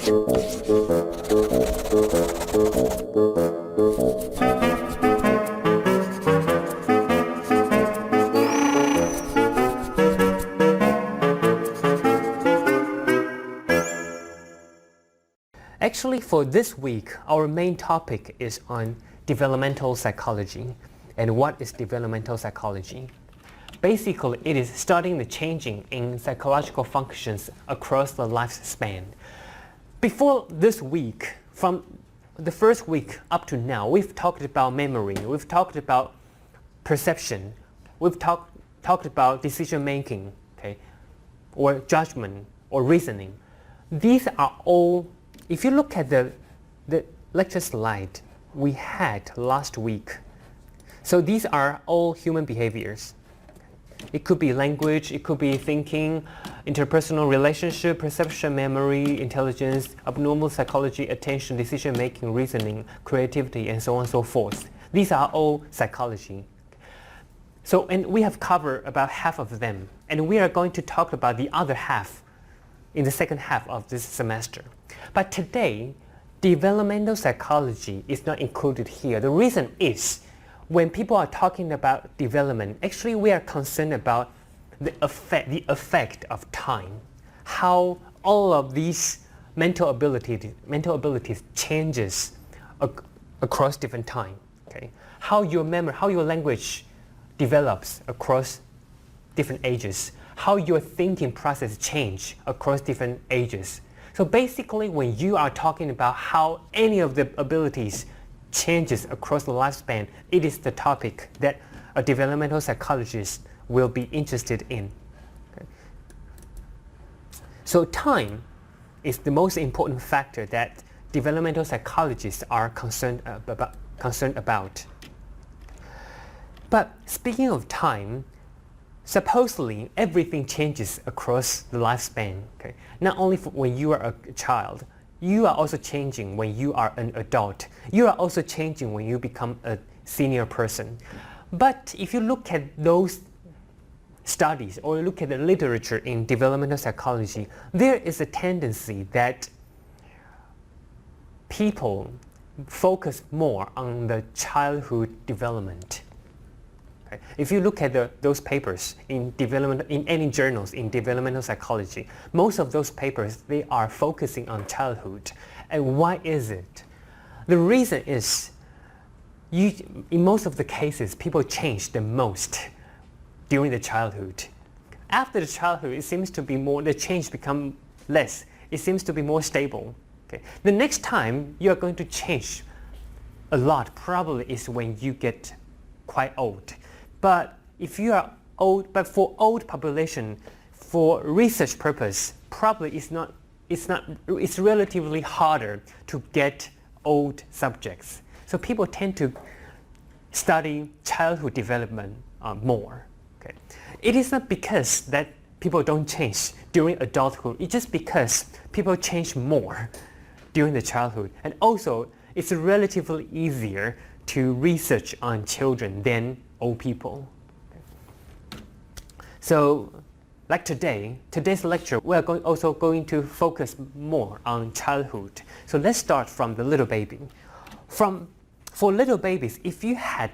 Actually, for this week, our main topic is on developmental psychology. And what is developmental psychology? Basically, it is studying the changing in psychological functions across the lifespan. Before this week, from the first week up to now, we've talked about memory, we've talked about perception, we've talked about decision making, okay, or judgment or reasoning. These are all, if you look at the lecture slide we had last week, so these are all human behaviors. It could be language, it could be thinking, interpersonal relationship, perception, memory, intelligence, abnormal psychology, attention, decision making, reasoning, creativity, and so on and so forth. These are all psychology. So, and we have covered about half of them, and we are going to talk about the other half in the second half of this semester. But today, developmental psychology is not included here. The reason is, when people are talking about development, actually we are concerned about the effect of time, how all of these mental abilities changes across different time. Okay, how your memory, how your language develops across different ages, how your thinking process change across different ages. So basically, when you are talking about how any of the abilities changes across the lifespan, it is the topic that a developmental psychologist will be interested in. Okay. So time is the most important factor that developmental psychologists are concerned about. But speaking of time, supposedly everything changes across the lifespan. Okay? Not only when you are a child, you are also changing when you are an adult. You are also changing when you become a senior person. But if you look at those studies or look at the literature in developmental psychology, there is a tendency that people focus more on the childhood development. Okay? If you look at those papers in any journals in developmental psychology, most of those papers, they are focusing on childhood. And why is it? The reason is, in most of the cases, people change the most during the childhood. After the childhood, it seems to be more, the change become less. It seems to be more stable. Okay? The next time you are going to change a lot probably is when you get quite old. But if you are old, but for old population, for research purpose, probably it's relatively harder to get old subjects. So people tend to study childhood development more. Okay. It is not because that people don't change during adulthood. It's just because people change more during the childhood. And also, it's relatively easier to research on children than old people. Okay. So, like today's lecture, we are also going to focus more on childhood. So let's start from the little baby. For little babies, if you have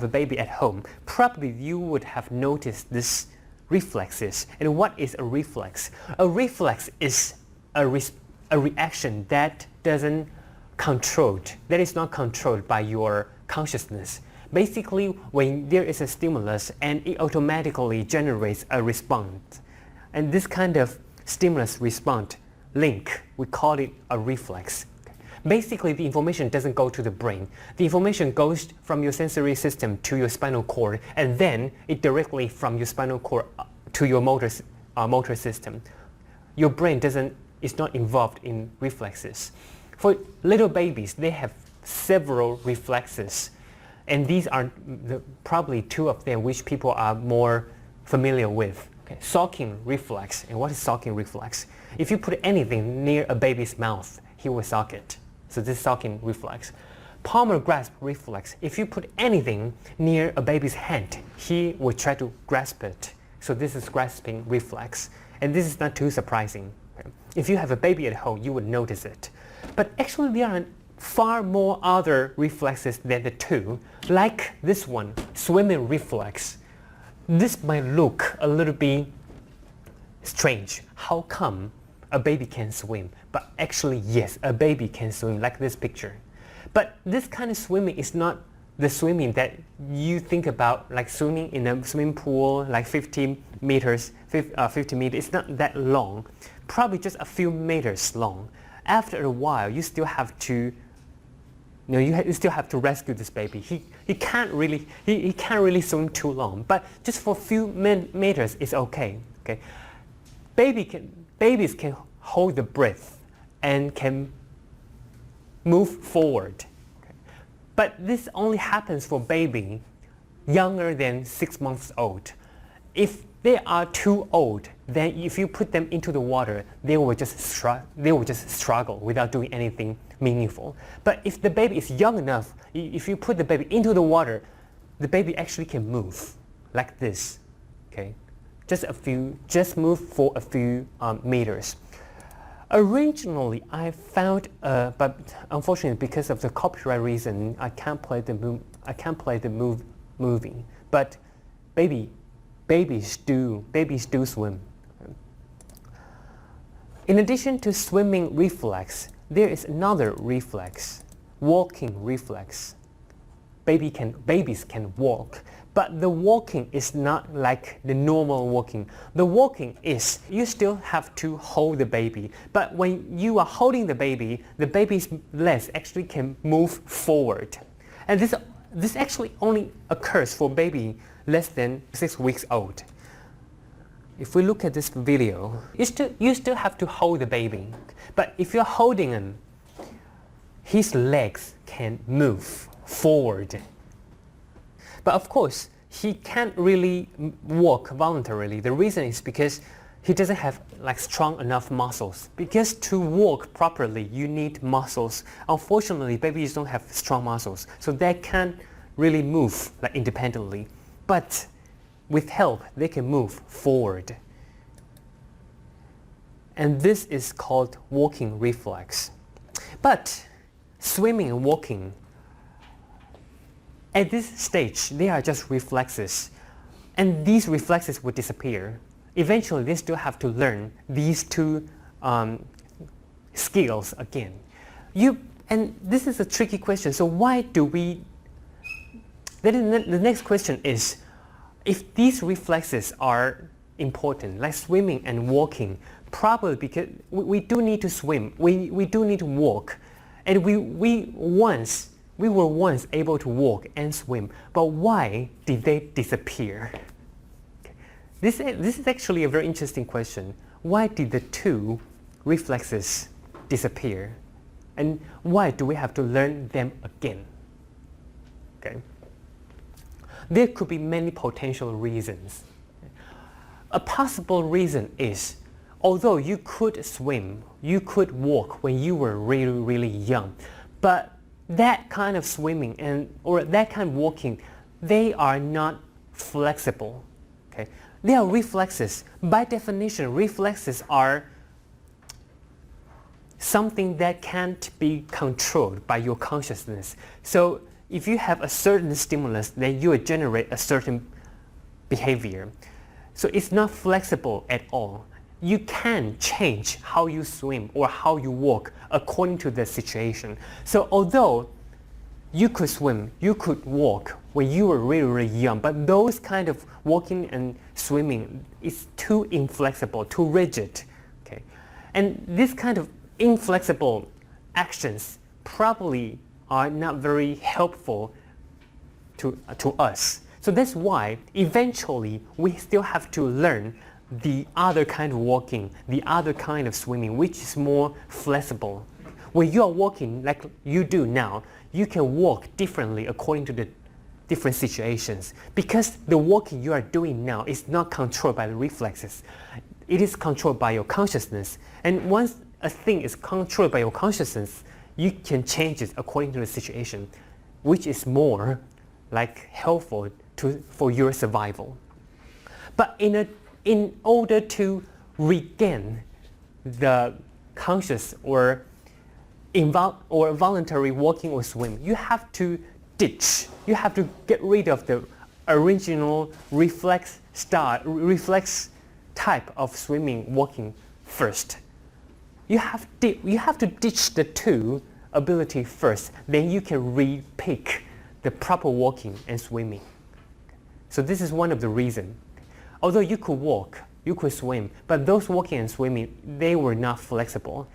a baby at home, probably you would have noticed this reflexes. And what is a reflex? A reflex is a reaction that is not controlled by your consciousness. Basically, when there is a stimulus and it automatically generates a response. And this kind of stimulus response link, we call it a reflex. Basically, the information doesn't go to the brain. The information goes from your sensory system to your spinal cord, and then it directly from your spinal cord to your motor system. Your brain is not involved in reflexes. For little babies, they have several reflexes. And these are probably two of them which people are more familiar with. Okay. Sulking reflex. And what is sulking reflex? If you put anything near a baby's mouth, he will suck it. So this is sulking reflex. Palmar grasp reflex. If you put anything near a baby's hand, he will try to grasp it. So this is grasping reflex. And this is not too surprising. Okay? If you have a baby at home, you would notice it. But actually there are far more other reflexes than the two, like this one, swimming reflex. This might look a little bit strange. How come a baby can swim? But actually, yes, a baby can swim, like this picture. But this kind of swimming is not the swimming that you think about, like swimming in a swimming pool, like 50 meters. It's not that long, probably just a few meters long. After a while, you still have to, you still have to rescue this baby. He can't really swim too long, but just for a few meters is okay. Okay, babies can hold the breath and can move forward. Okay? But this only happens for baby younger than 6 months old. If they are too old, then if you put them into the water, they will just struggle without doing anything meaningful. But if the baby is young enough, if you put the baby into the water, the baby actually can move like this. Okay, just move for a few meters. Originally, I found, but unfortunately, because of the copyright reason, I can't play the movie. But babies do swim. In addition to swimming reflex, there is another reflex, walking reflex. Babies can walk, but the walking is not like the normal walking. The walking is, you still have to hold the baby, but when you are holding the baby's legs actually can move forward. And this actually only occurs for baby less than 6 weeks old. If we look at this video, you still have to hold the baby, but if you're holding him, his legs can move forward. But of course, he can't really walk voluntarily. The reason is because he doesn't have like strong enough muscles. Because to walk properly, you need muscles. Unfortunately, babies don't have strong muscles, so they can't really move like independently. But with help, they can move forward. And this is called walking reflex. But swimming and walking, at this stage, they are just reflexes. And these reflexes will disappear. Eventually, they still have to learn these two skills again. And this is a tricky question. So why do we... Then the next question is, if these reflexes are important, like swimming and walking, probably because we do need to swim, we do need to walk, and we were once able to walk and swim, but why did they disappear? This is actually a very interesting question. Why did the two reflexes disappear? And why do we have to learn them again? Okay. There could be many potential reasons. A possible reason is, although you could swim, you could walk when you were really, really young, but that kind of swimming or that kind of walking, they are not flexible. Okay? They are reflexes. By definition, reflexes are something that can't be controlled by your consciousness. So if you have a certain stimulus, then you will generate a certain behavior. So it's not flexible at all. You can change how you swim or how you walk according to the situation. So although you could swim, you could walk when you were really, really young, but those kind of walking and swimming is too inflexible, too rigid. Okay? And this kind of inflexible actions probably are not very helpful to us. So that's why eventually we still have to learn the other kind of walking, the other kind of swimming, which is more flexible. When you are walking like you do now, you can walk differently according to the different situations, because the walking you are doing now is not controlled by the reflexes. It is controlled by your consciousness. And once a thing is controlled by your consciousness, you can change it according to the situation, which is more like helpful for your survival. But in order to regain the conscious or voluntary walking or swim, you have to you have to get rid of the original reflex type of swimming, walking first. You have to ditch the two ability first, then you can re-pick the proper walking and swimming. So this is one of the reasons. Although you could walk, you could swim, but those walking and swimming, they were not flexible.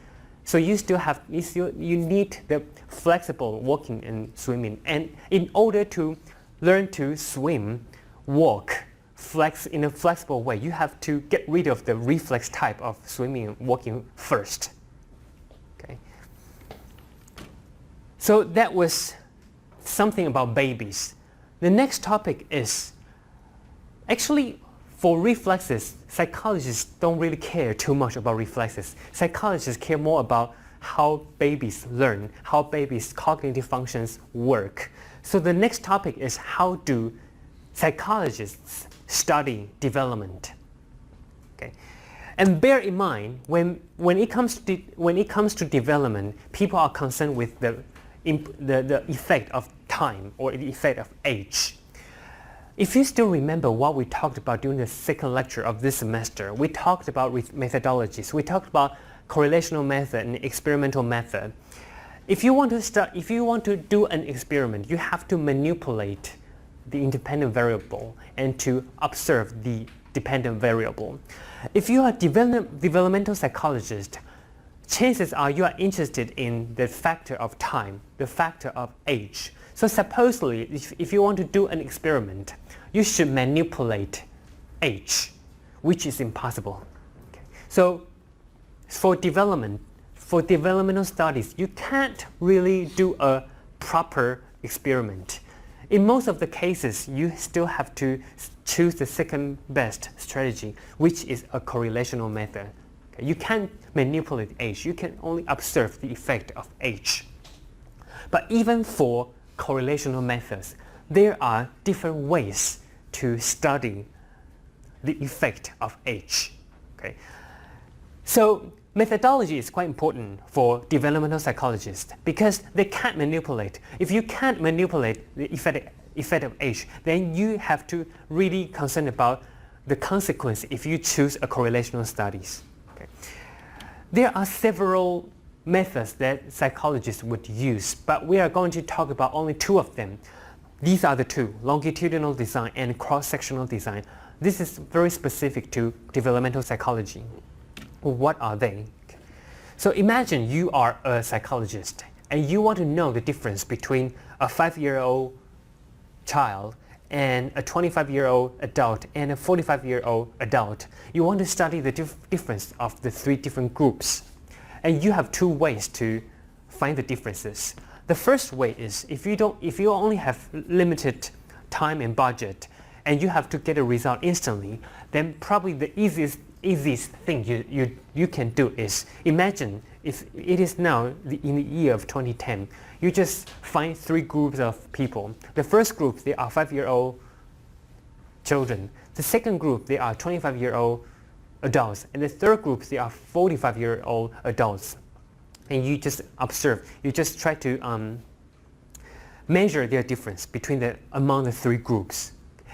So you need the flexible walking and swimming. And in order to learn to swim, walk, flex in a flexible way, you have to get rid of the reflex type of swimming and walking first. Okay. So that was something about babies. The next topic is actually for reflexes, psychologists don't really care too much about reflexes. Psychologists care more about how babies learn, how babies' cognitive functions work. So the next topic is how do psychologists study development. Okay. And bear in mind, when it comes to development, people are concerned with the effect of time or the effect of age. If you still remember what we talked about during the second lecture of this semester, we talked about methodologies. We talked about correlational method and experimental method. If you want to do an experiment, you have to manipulate the independent variable and to observe the dependent variable. If you are a developmental psychologist, chances are you are interested in the factor of time, the factor of age. So supposedly, if you want to do an experiment, you should manipulate age, which is impossible. Okay. So for developmental studies, you can't really do a proper experiment. In most of the cases, you still have to choose the second best strategy, which is a correlational method. Okay. You can't manipulate age. You can only observe the effect of age. But even for correlational methods, there are different ways to study the effect of age. Okay. So methodology is quite important for developmental psychologists because they can't manipulate. If you can't manipulate the effect of age, then you have to really concern about the consequence if you choose a correlational studies. Okay. There are several methods that psychologists would use, but we are going to talk about only two of them. These are the two, longitudinal design and cross-sectional design. This is very specific to developmental psychology. What are they? So imagine you are a psychologist and you want to know the difference between a 5-year-old child and a 25-year-old adult and a 45-year-old adult. You want to study the difference of the three different groups. And you have two ways to find the differences. The first way is if you only have limited time and budget and you have to get a result instantly, then probably the easiest thing you can do is imagine if it is now in the year of 2010, you just find three groups of people. The first group, they are 5-year-old children. The second group, they are 25-year-old adults, and the third group, they are 45-year-old adults. And you just observe, you just try to measure their difference among the three groups.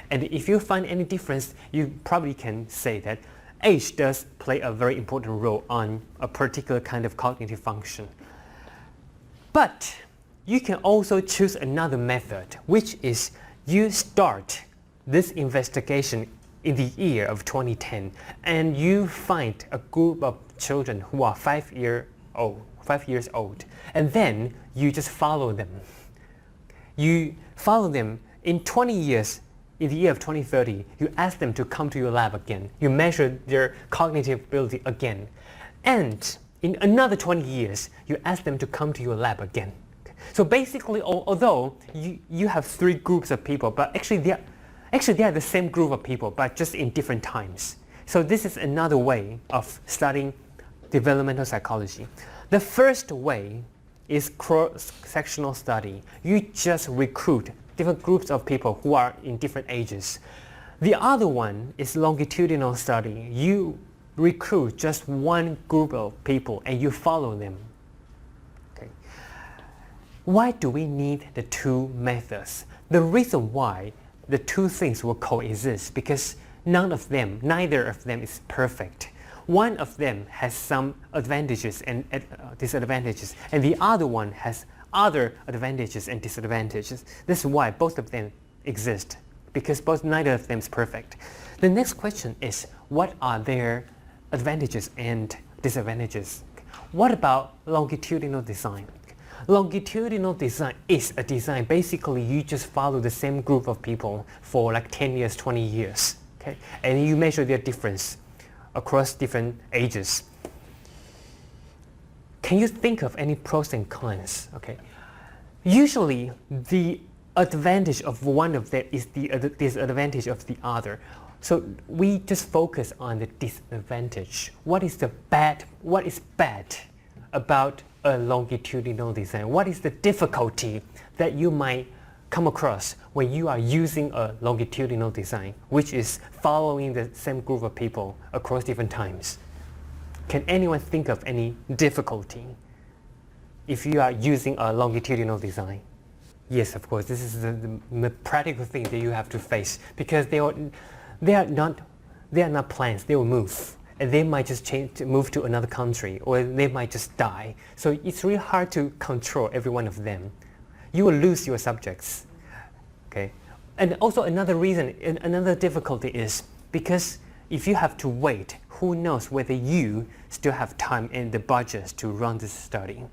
And if you find any difference, you probably can say that age does play a very important role on a particular kind of cognitive function. But you can also choose another method, which is you start this investigation in the year of 2010, and you find a group of children who are 5 years old, and then you just follow them. You follow them in 20 years. In the year of 2030, you ask them to come to your lab again. You measure their cognitive ability again. And in another 20 years, you ask them to come to your lab again. So basically, although you have three groups of people, but actually they are the same group of people, but just in different times. So this is another way of studying developmental psychology. The first way is cross-sectional study. You just recruit different groups of people who are in different ages. The other one is longitudinal study. You recruit just one group of people and you follow them. Okay. Why do we need the two methods? The reason why the two things will coexist because neither of them is perfect. One of them has some advantages and disadvantages, and the other one has other advantages and disadvantages. This is why both of them exist, because neither of them is perfect. The next question is, what are their advantages and disadvantages? What about longitudinal design? Longitudinal design is a design. Basically, you just follow the same group of people for like 10 years, 20 years. Okay? And you measure their difference across different ages. Can you think of any pros and cons? Okay. Usually, the advantage of one of them is the disadvantage of the other. So we just focus on the disadvantage. What is bad about a longitudinal design? What is the difficulty that you might come across when you are using a longitudinal design, which is following the same group of people across different times? Can anyone think of any difficulty if you are using a longitudinal design? Yes, of course, this is the practical thing that you have to face, because they are not plants. They will move, and they might just move to another country, or they might just die. So it's really hard to control every one of them. You will lose your subjects. Okay, and also another difficulty is because if you have to wait, who knows whether you still have time and the budget to run this study.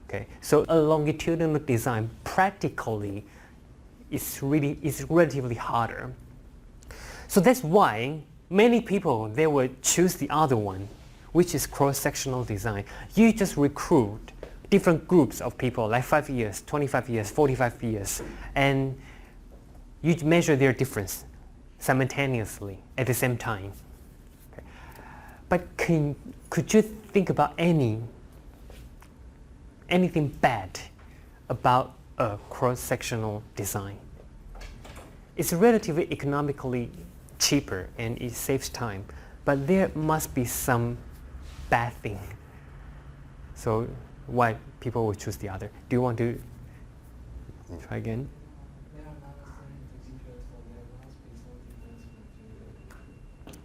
Okay, so a longitudinal design practically is relatively harder. So that's why many people, they will choose the other one, which is cross-sectional design. You just recruit different groups of people, like 5 years, 25 years, 45 years, and you measure their difference simultaneously at the same time. Okay. But could you think about anything bad about a cross-sectional design? It's relatively economically cheaper and it saves time, but there must be some bad thing. So why people will choose the other? Do you want to try again?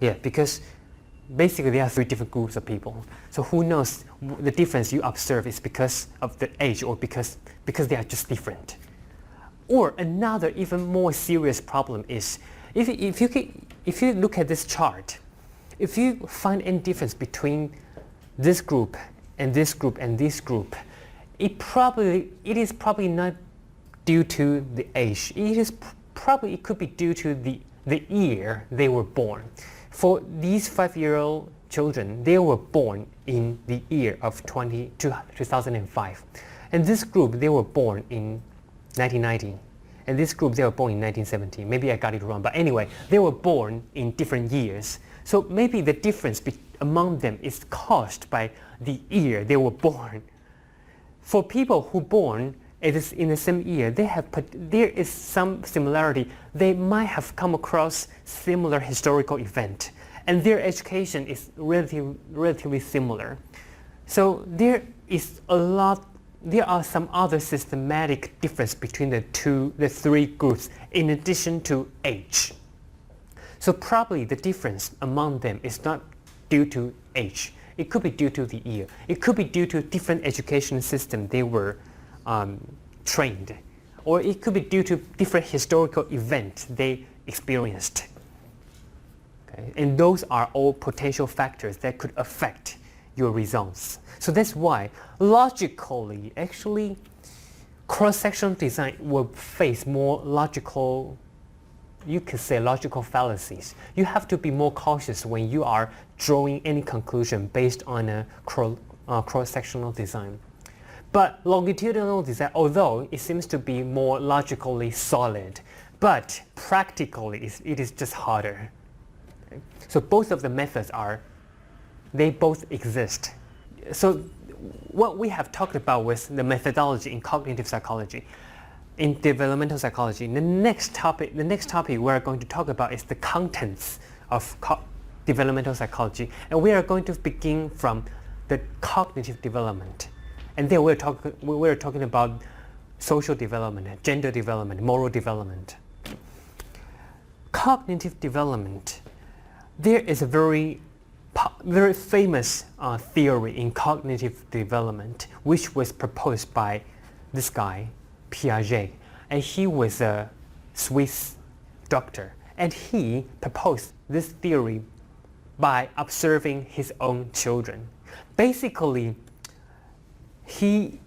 Yeah, because basically there are 3 different groups of people. So who knows the difference you observe is because of the age or because they are just different. Or another even more serious problem is if you look at this chart, if you find any difference between this group and this group and this group, it is probably not due to the age. It could be due to the year they were born. For these 5-year-old children, they were born in the year of 2005. And this group, they were born in 1990. And this group, they were born in 1970. Maybe I got it wrong, but anyway, they were born in different years. So maybe the difference among them is caused by the year they were born. For people who born in the same year, there is some similarity. They might have come across similar historical event, and their education is relatively similar. So there are some other systematic difference between the 3 groups in addition to age. So probably the difference among them is not due to age. It could be due to the year. It could be due to different education system they were trained. Or it could be due to different historical events they experienced. Okay? And those are all potential factors that could affect your results. So that's why logically, actually, cross-sectional design will face more logical, you could say logical fallacies. You have to be more cautious when you are drawing any conclusion based on a cross-sectional design. But longitudinal design, although it seems to be more logically solid, but practically it is just harder. Okay? So both of the methods they both exist. So what we have talked about was the methodology in cognitive psychology. In developmental psychology, the next topic we're going to talk about is the contents of developmental psychology, and we are going to begin from the cognitive development. And then we're talking about social development, gender development, moral development. Cognitive development. There is a very famous theory in cognitive development, which was proposed by this guy, Piaget, and he was a Swiss doctor, and he proposed this theory by observing his own children. Basically, he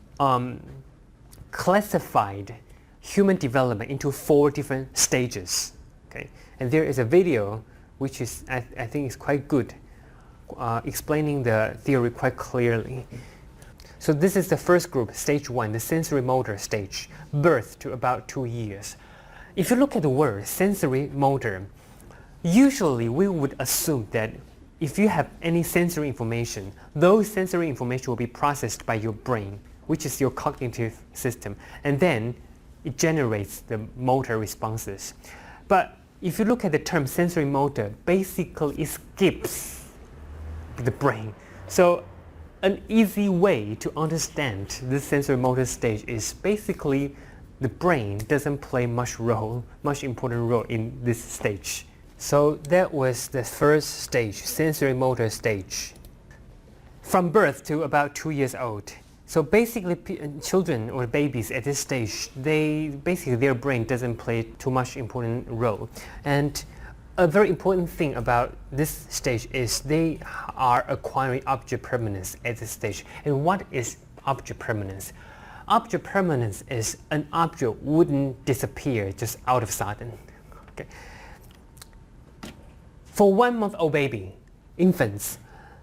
classified human development into 4 different stages. Okay, and there is a video which is I think is quite good, explaining the theory quite clearly. So this is the first group, stage 1, the sensorimotor stage, birth to about 2 years. If you look at the word sensorimotor, usually we would assume that if you have any sensory information, those sensory information will be processed by your brain, which is your cognitive system, and then it generates the motor responses. But if you look at the term sensorimotor, basically it skips the brain. So an easy way to understand this sensorimotor stage is basically the brain doesn't play much important role in this stage. So that was the first stage, sensorimotor stage. From birth to about 2 years old. So basically children or babies at this stage, their brain doesn't play too much important role. And a very important thing about this stage is they are acquiring object permanence at this stage. And what is object permanence? Object permanence is an object wouldn't disappear just out of sudden. Okay. For 1-month-old baby, infants,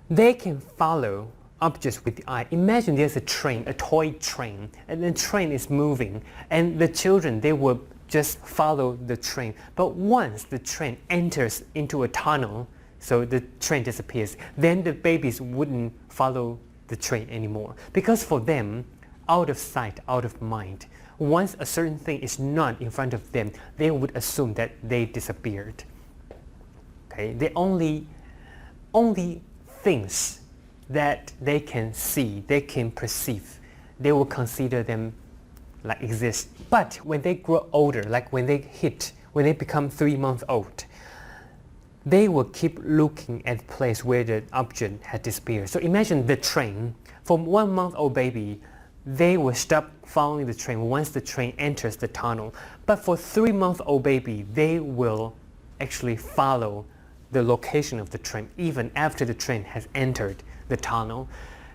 they can follow objects with the eye. Imagine there's a train, a toy train, and the train is moving, and the children, they will just follow the train. But once the train enters into a tunnel, so the train disappears, then the babies wouldn't follow the train anymore. Because for them, out of sight, out of mind, once a certain thing is not in front of them, they would assume that they disappeared. Okay? The only things that they can see, they can perceive, they will consider them like exist. But when they grow older, like when they become 3 months old, they will keep looking at the place where the object had disappeared. So imagine the train. From 1-month-old baby, they will stop following the train once the train enters the tunnel. But for 3-month-old baby, they will actually follow the location of the train even after the train has entered the tunnel.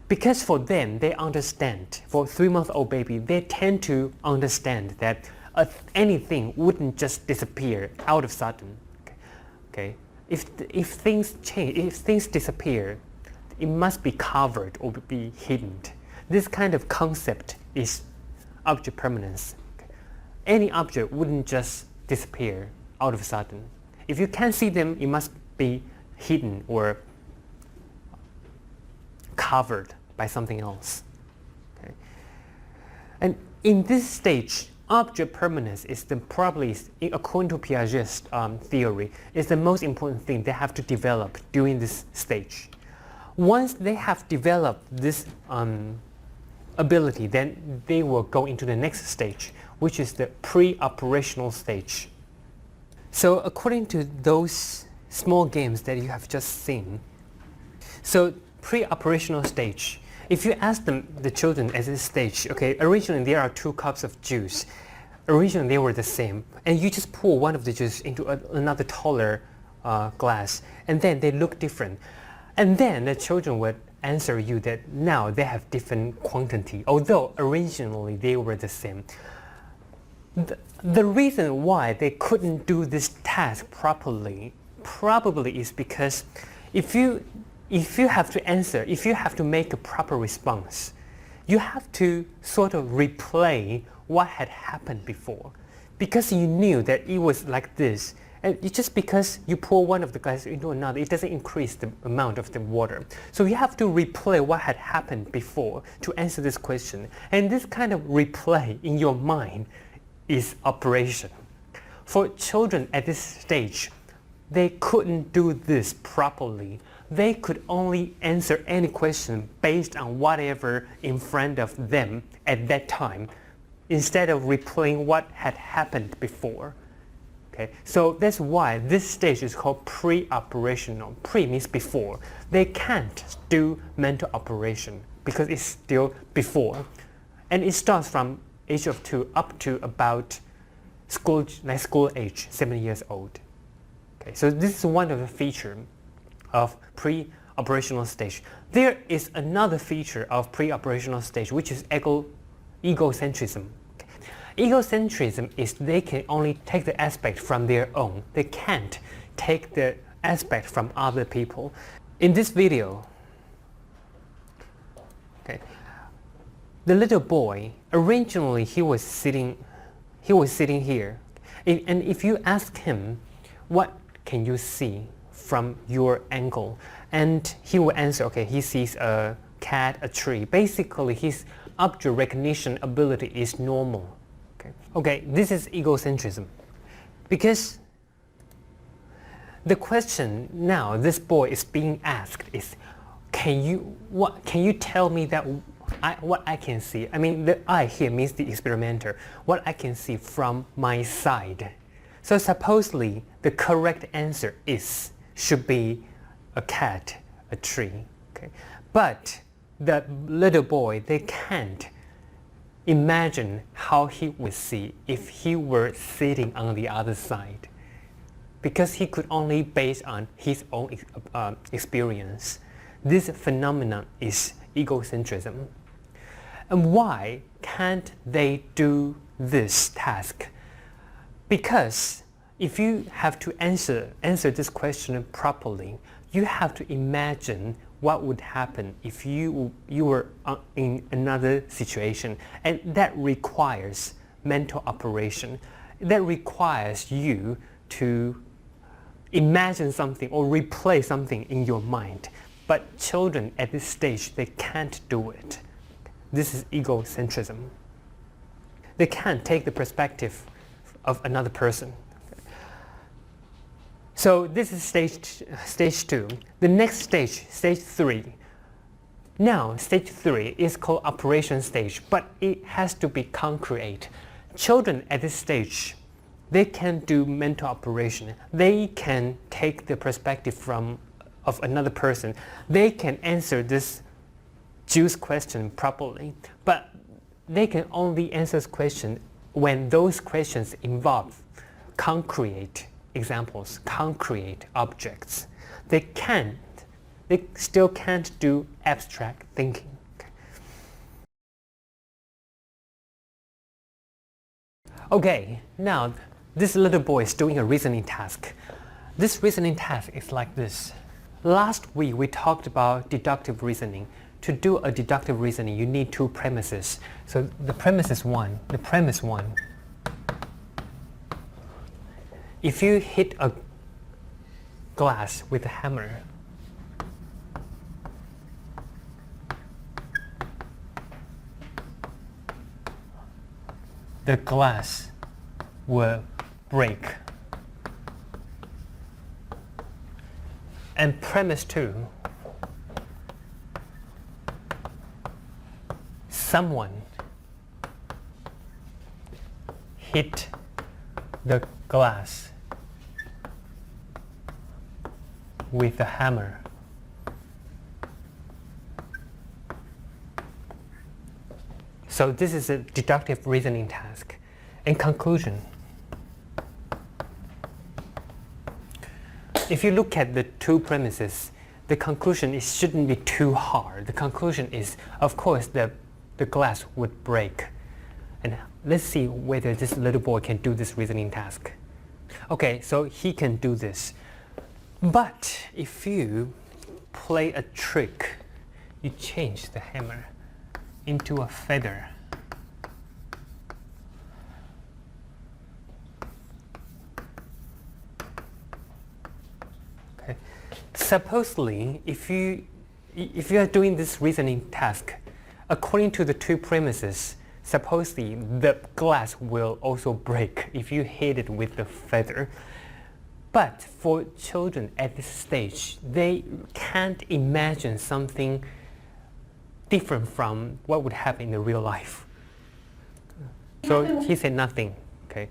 Because for them, they understand, for 3-month-old baby, they tend to understand that anything wouldn't just disappear out of sudden. Okay? If things change, if things disappear, it must be covered or be hidden. This kind of concept is object permanence. Okay? Any object wouldn't just disappear out of sudden. If you can't see them, it must be hidden or covered by something else. Okay? And in this stage, object permanence is probably, according to Piaget's theory, is the most important thing they have to develop during this stage. Once they have developed this ability, then they will go into the next stage, which is the pre-operational stage. So according to those small games that you have just seen, so pre-operational stage, if you ask the children at this stage, okay, originally there are 2 cups of juice. Originally they were the same, and you just pour one of the juice into another taller glass, and then they look different. And then the children would answer you that now they have different quantity, although originally they were the same. The reason why they couldn't do this task properly probably is because if you have to answer, if you have to make a proper response, you have to sort of replay what had happened before, because you knew that it was like this. And it's just because you pour one of the glasses into another, it doesn't increase the amount of the water. So you have to replay what had happened before to answer this question. And this kind of replay in your mind is operation. For children at this stage, they couldn't do this properly. They could only answer any question based on whatever in front of them at that time, instead of replaying what had happened before. Okay, so that's why this stage is called pre-operational. Pre means before. They can't do mental operation because it's still before. And it starts from age of 2 up to about school age, 7 years old. Okay, so this is one of the features of pre-operational stage. There is another feature of pre-operational stage, which is egocentrism. Egocentrism is they can only take the aspect from their own. They can't take the aspect from other people. In this video, okay, the little boy, originally he was sitting here. And if you ask him, what can you see from your angle? And he will answer, okay, he sees a cat, a tree. Basically, his object recognition ability is normal. Okay, this is egocentrism. Because the question now this boy is being asked is, can you tell me that what I can see? I mean, the I here means the experimenter. What I can see from my side. So supposedly the correct answer should be a cat, a tree. Okay, but the little boy, they can't imagine how he would see if he were sitting on the other side, because he could only base on his own experience. This phenomenon is egocentrism. And why can't they do this task? Because if you have to answer this question properly, you have to imagine what would happen if you were in another situation, and that requires mental operation. That requires you to imagine something or replay something in your mind. But children at this stage, they can't do it. This is egocentrism. They can't take the perspective of another person. So this is stage 2. The next stage 3. Now, stage 3 is called operation stage, but it has to be concrete. Children at this stage, they can do mental operation. They can take the perspective of another person. They can answer this juice question properly, but they can only answer this question when those questions involve concrete examples, concrete objects. They still can't do abstract thinking. Okay, now this little boy is doing a reasoning task. This reasoning task is like this. Last week we talked about deductive reasoning. To do a deductive reasoning, you need 2 premises. So the premise 1, if you hit a glass with a hammer, the glass will break. And premise 2, someone hit the glass with a hammer. So this is a deductive reasoning task. In conclusion, if you look at the 2 premises, the conclusion shouldn't be too hard. The conclusion is, of course, the glass would break. And let's see whether this little boy can do this reasoning task. Okay, so he can do this. But if you play a trick, you change the hammer into a feather. Okay. Supposedly, if you are doing this reasoning task, according to the 2 premises, supposedly, the glass will also break if you hit it with the feather. But for children at this stage, they can't imagine something different from what would happen in the real life. So he said nothing. Okay.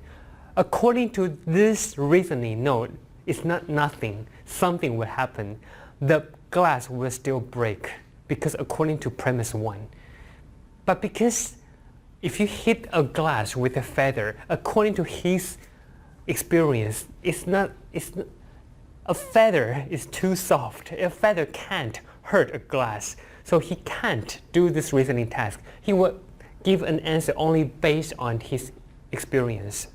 According to this reasoning, no, it's not nothing. Something will happen. The glass will still break because according to premise 1. But because if you hit a glass with a feather, according to his experience, a feather is too soft. A feather can't hurt a glass. So he can't do this reasoning task. He will give an answer only based on his experience.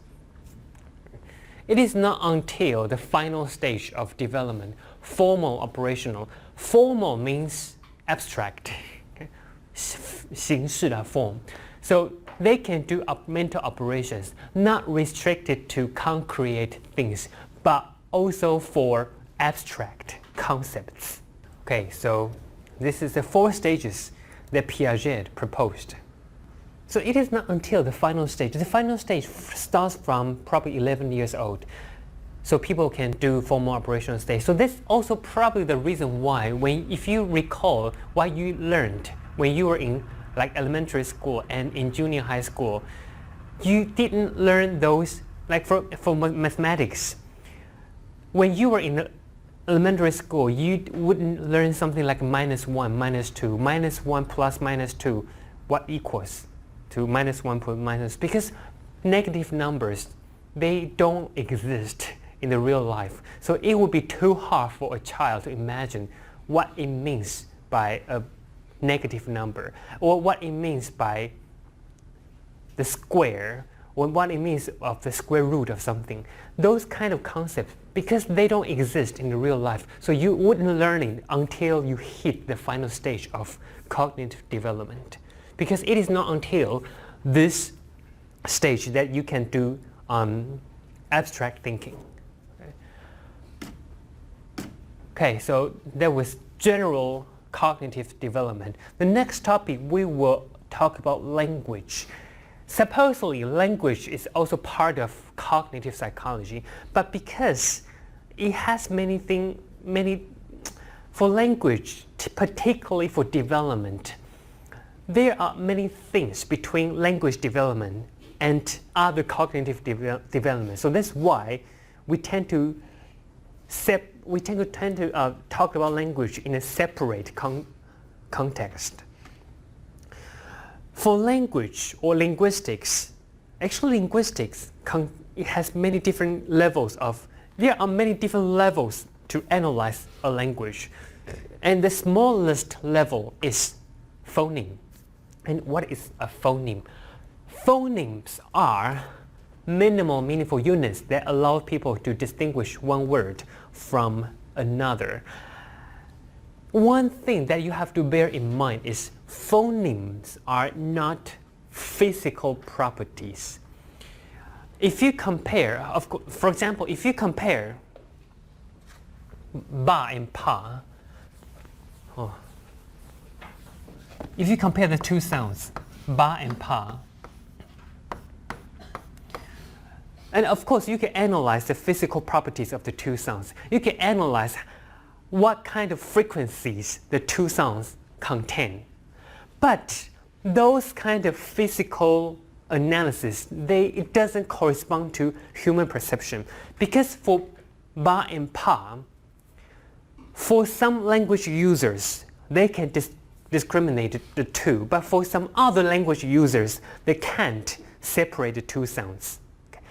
It is not until the final stage of development, formal operational. Formal means abstract, okay? 形式的 form. So they can do mental operations, not restricted to concrete things, but also for abstract concepts. Okay, so this is the 4 stages that Piaget proposed. So it is not until the final stage. The final stage starts from probably 11 years old. So people can do formal operational stage. So that's also probably the reason why, if you recall what you learned when you were in like elementary school and in junior high school, you didn't learn those, like for mathematics. When you were in elementary school, you wouldn't learn something like -1, -2, -1 plus -2, what equals to -1 plus -, because negative numbers, they don't exist in the real life. So it would be too hard for a child to imagine what it means by a negative number, or what it means by the square, or what it means of the square root of something. Those kind of concepts, because they don't exist in the real life, so you wouldn't learn it until you hit the final stage of cognitive development. Because it is not until this stage that you can do abstract thinking. Okay, so that was general cognitive development. The next topic we will talk about language. Supposedly language is also part of cognitive psychology, but because it has for language, particularly for development, there are many things between language development and other cognitive development. So that's why we tend to talk about language in a separate context. For language or linguistics, actually linguistics it has many different levels there are many different levels to analyze a language. And the smallest level is phoneme. And what is a phoneme? Phonemes are minimal meaningful units that allow people to distinguish one word from another. One thing that you have to bear in mind is phonemes are not physical properties. If you compare, for example, if you compare ba and pa, if you compare the two sounds, ba and pa, and of course you can analyze the physical properties of the two sounds. You can analyze what kind of frequencies the two sounds contain. But those kind of physical analysis, it doesn't correspond to human perception. Because for ba and pa, for some language users, they can discriminate the two, but for some other language users, they can't separate the two sounds. Okay.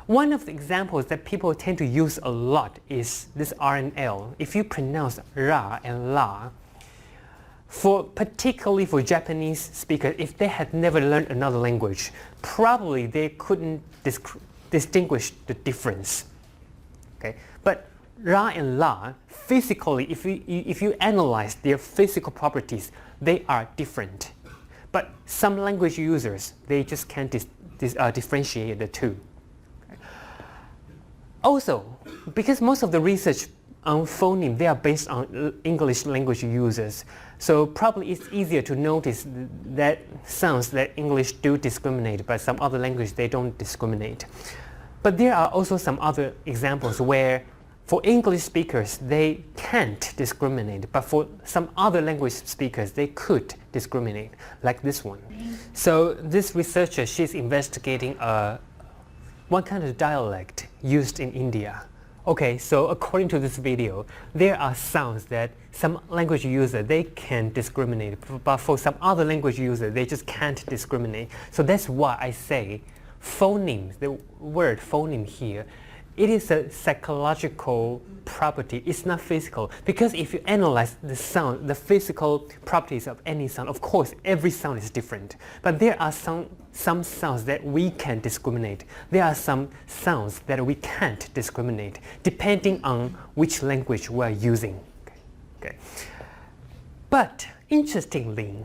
One of the examples that people tend to use a lot is this R and L. If you pronounce ra and la, particularly for Japanese speakers, if they had never learned another language, probably they couldn't distinguish the difference. Okay? But ra and la, physically, if you analyze their physical properties, they are different. But some language users, they just can't differentiate the two. Okay? Also, because most of the research on phoneme, they are based on English language users. So probably it's easier to notice that sounds that English do discriminate, but some other language they don't discriminate. But there are also some other examples where For English speakers, they can't discriminate, but for some other language speakers, they could discriminate, like this one. So this researcher, she's investigating one kind of dialect used in India. Okay, so according to this video, there are sounds that some language user, they can discriminate, but for some other language user, they just can't discriminate. So that's why I say phonemes, the word phoneme here, it is a psychological property, it's not physical. Because if you analyze the sound, the physical properties of any sound, of course every sound is different. But there are some sounds that we can discriminate. There are some sounds that we can't discriminate, depending on which language we're using. Okay. But interestingly,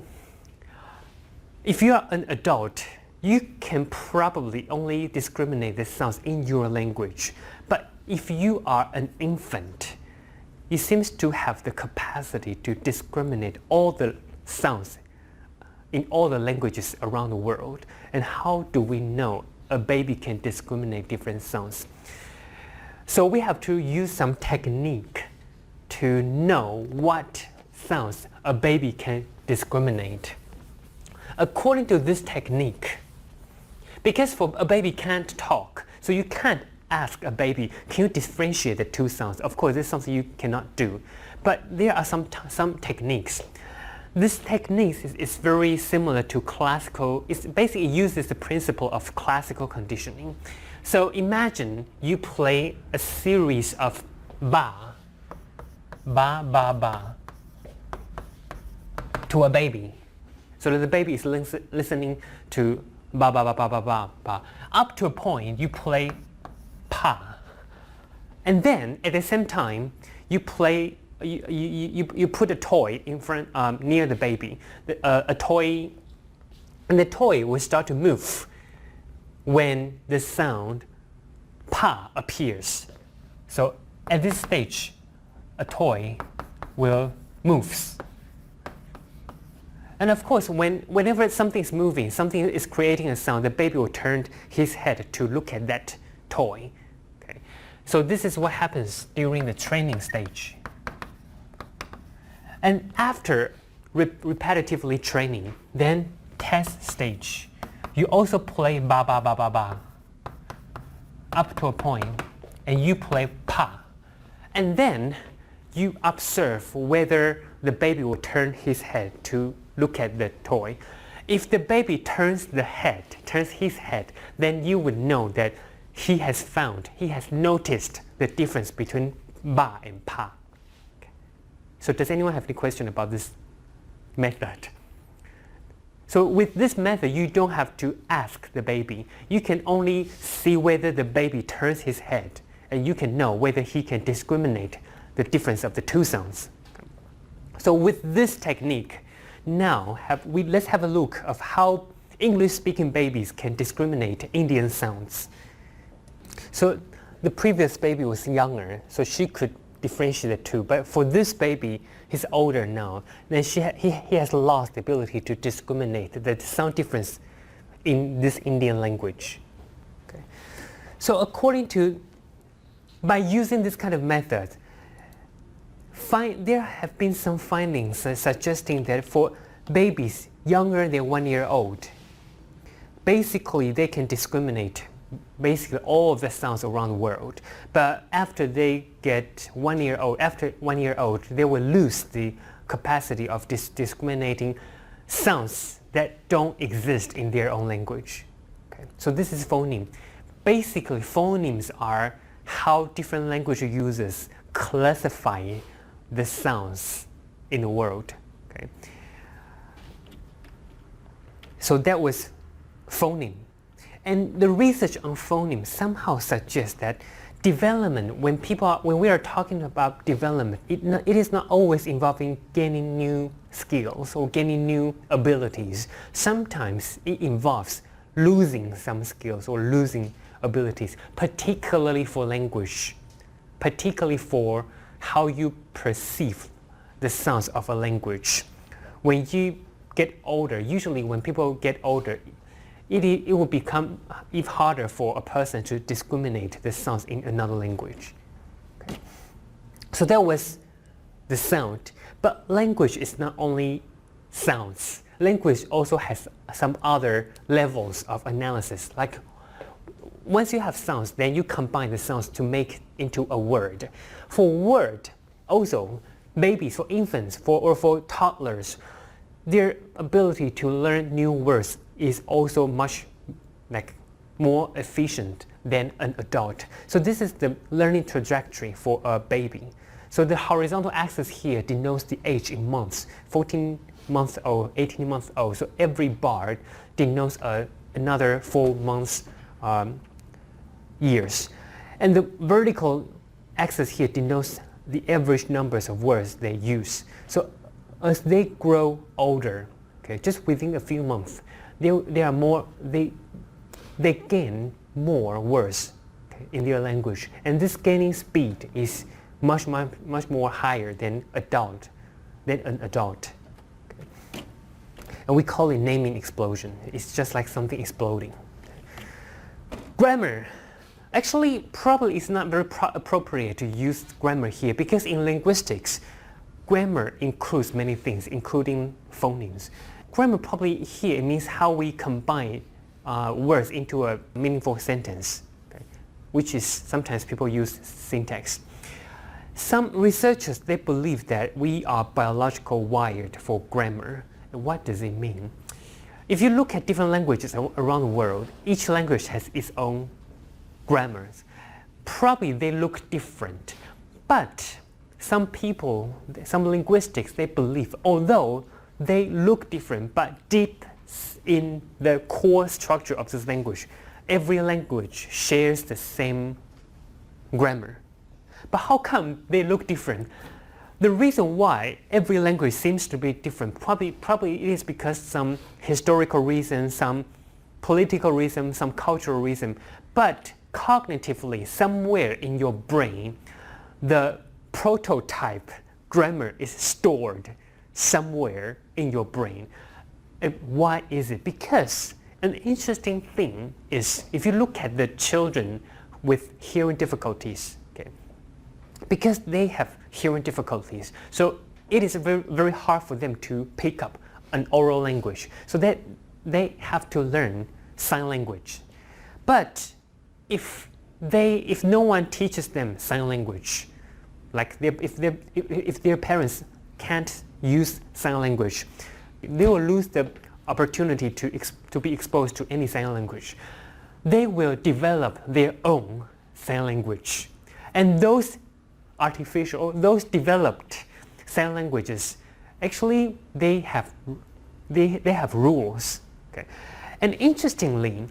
if you are an adult, you can probably only discriminate the sounds in your language. But if you are an infant, you seem to have the capacity to discriminate all the sounds in all the languages around the world. And how do we know a baby can discriminate different sounds? So we have to use some technique to know what sounds a baby can discriminate. According to this technique, because a baby can't talk, so you can't ask a baby, can you differentiate the two sounds? Of course, this is something you cannot do. But there are some techniques. This technique is very similar to classical, it basically uses the principle of classical conditioning. So imagine you play a series of ba, ba, ba, ba, to a baby. So that the baby is listening to ba ba ba ba ba ba ba. Up to a point, you play pa, and then at the same time, you play. You put a toy in front near the baby. A toy, and the toy will start to move when the sound pa appears. So at this stage, a toy will move. And of course, whenever something is moving, something is creating a sound, the baby will turn his head to look at that toy. Okay. So this is what happens during the training stage. And after repetitively training, then test stage, you also play ba ba ba ba ba up to a point, and you play pa. And then you observe whether the baby will turn his head to look at the toy. If the baby turns his head, then you would know that he has noticed the difference between ba and pa. Okay. So does anyone have any question about this method? So with this method, you don't have to ask the baby. You can only see whether the baby turns his head, and you can know whether he can discriminate the difference of the two sounds. So with this technique, now let's have a look of how English-speaking babies can discriminate Indian sounds. So the previous baby was younger, so she could differentiate the two. But for this baby, he's older now. Then he has lost the ability to discriminate the sound difference in this Indian language. Okay. So by using this kind of method, there have been some findings suggesting that for babies younger than 1 year old, basically they can discriminate basically all of the sounds around the world. But after they get 1 year old, they will lose the capacity of discriminating sounds that don't exist in their own language. Okay. So this is phoneme. Basically, phonemes are how different language users classify the sounds in the world. Okay. So that was phoneme. And the research on phoneme somehow suggests that development, when we are talking about development, it is not always involving gaining new skills or gaining new abilities. Sometimes it involves losing some skills or losing abilities, particularly for language, particularly for how you perceive the sounds of a language. When you get older, usually when people get older, it will become even harder for a person to discriminate the sounds in another language. Okay. So that was the sound. But language is not only sounds. Language also has some other levels of analysis. Like once you have sounds, then you combine the sounds to make into a word. For word, also, babies, for infants, or for toddlers, their ability to learn new words is also much more efficient than an adult. So this is the learning trajectory for a baby. So the horizontal axis here denotes the age in months, 14 months old, 18 months old. So every bar denotes another 4 months years. And the vertical axis here denotes the average numbers of words they use. So as they grow older, okay, just within a few months, they gain more words, okay, in their language, and this gaining speed is much more higher than an adult. Okay. And we call it naming explosion. It's just like something exploding. Grammar. Actually, probably it's not very appropriate to use grammar here because in linguistics, grammar includes many things, including phonemes. Grammar probably here means how we combine words into a meaningful sentence, okay, which is sometimes people use syntax. Some researchers, they believe that we are biologically wired for grammar. And what does it mean? If you look at different languages around the world, each language has its own grammars. Probably they look different, but some people, some linguistics, they believe although they look different, but deep in the core structure of this language, every language shares the same grammar. But how come they look different? The reason why every language seems to be different probably it is because some historical reason, some political reason, some cultural reason, but cognitively, somewhere in your brain, the prototype grammar is stored somewhere in your brain. And why is it? Because an interesting thing is if you look at the children with hearing difficulties, okay, because they have hearing difficulties, so it is very, very hard for them to pick up an oral language. So that they have to learn sign language. But if no one teaches them sign language, like if their parents can't use sign language, they will lose the opportunity to be exposed to any sign language. They will develop their own sign language. And those developed sign languages, actually they have rules. Okay? And interestingly,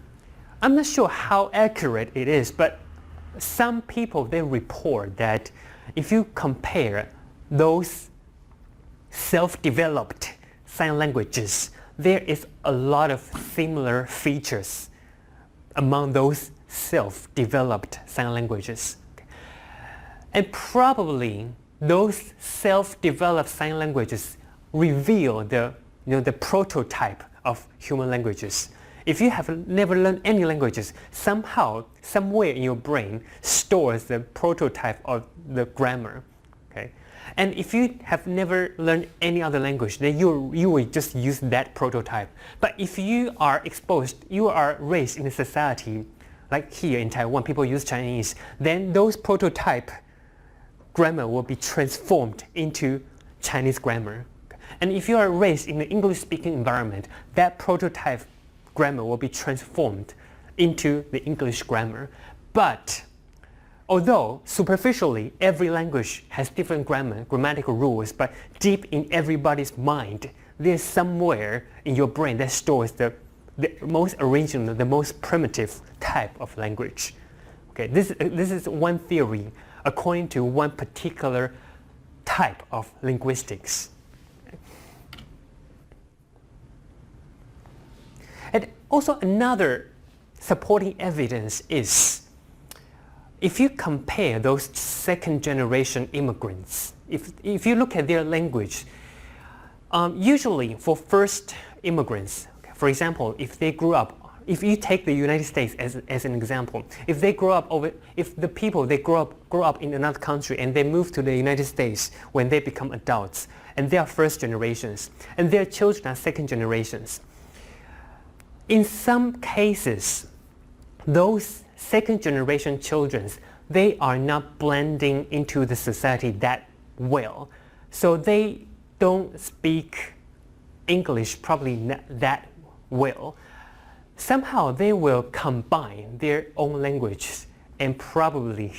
I'm not sure how accurate it is, but some people, they report that if you compare those self-developed sign languages, there is a lot of similar features among those self-developed sign languages. Okay. And probably those self-developed sign languages reveal the prototype of human languages. If you have never learned any languages, somehow, somewhere in your brain stores the prototype of the grammar. Okay? And if you have never learned any other language, then you will just use that prototype. But if you are raised in a society, like here in Taiwan, people use Chinese, then those prototype grammar will be transformed into Chinese grammar. And if you are raised in an English-speaking environment, that prototype grammar will be transformed into the English grammar. But although superficially every language has different grammatical rules, but deep in everybody's mind, there's somewhere in your brain that stores the most original, the most primitive type of language. Okay, this is one theory according to one particular type of linguistics. And also another supporting evidence is if you compare those second generation immigrants, if you look at their language, usually for first immigrants, okay, for example, if they grew up if you take the United States as an example, if the people they grow up in another country and they move to the United States when they become adults, and they are first generations, and their children are second generations. In some cases, those second generation children, they are not blending into the society that well, so they don't speak English probably not that well. Somehow they will combine their own languages and probably